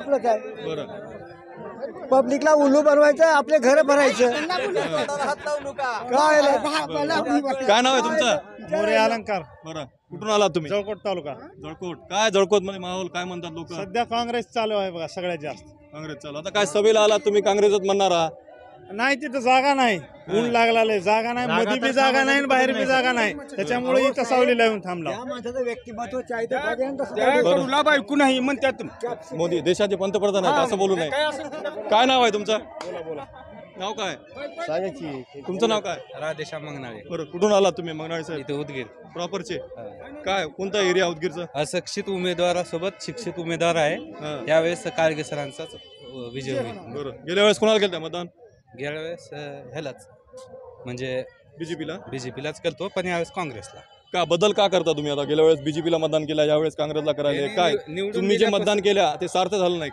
आपलं काय बरं पब्लिकला उल्लू बनवायचं, आपले घर भरायचं काय काय नाव आहे तुमचं? मोरे अलंकार बरं कुठून आला तुम्ही? जळकोट तालुका. जळकोट. काय जळकोट मध्ये माहोल काय म्हणतात लोक? सध्या काँग्रेस चालू आहे बघा सगळ्यात जास्त. काँग्रेस चालू. आता काय सभेला आला तुम्ही काँग्रेसच म्हणणार आहात? नाही तिथं जागा नाही, ऊन लागला जागा नाही, मध्ये बी जागा नाही, बाहेर बी जागा नाही, त्याच्यामुळे इथं सावलीला येऊन थांबला. माणसाचं व्यक्तिमत्व चाहते बायको नाही म्हणतात. मोदी देशाचे पंतप्रधान आहेत असं बोलू नये. काय नाव आहे तुमचं? नाव काय? तुमचं नाव काय? राधेश्याम मंगनाळे. बरं कुठून आला तुम्ही? मंगनाळे साहेब इथे उदगीर. प्रॉपरचे. काय कोणता एरिया उदगीरचा? अशिक्षित उमेदवारासोबत शिक्षित उमेदवार आहे. यावेळेस कारगे सरांचाच विजय होईल. बरं गेल्या वेळेस कोणाला केलं मतदान? गेल्या वेळेस ह्यालाच म्हणजे बीजेपीला. बीजेपीलाच करतो, पण यावेळेस काँग्रेसला. का बदल का करता तुम्ही? आता गेल्या वेळेस बीजेपीला मतदान केलं, यावेळेस काँग्रेसला करायला काय? तुम्ही जे मतदान केलं ते सार्थ झालं नाही.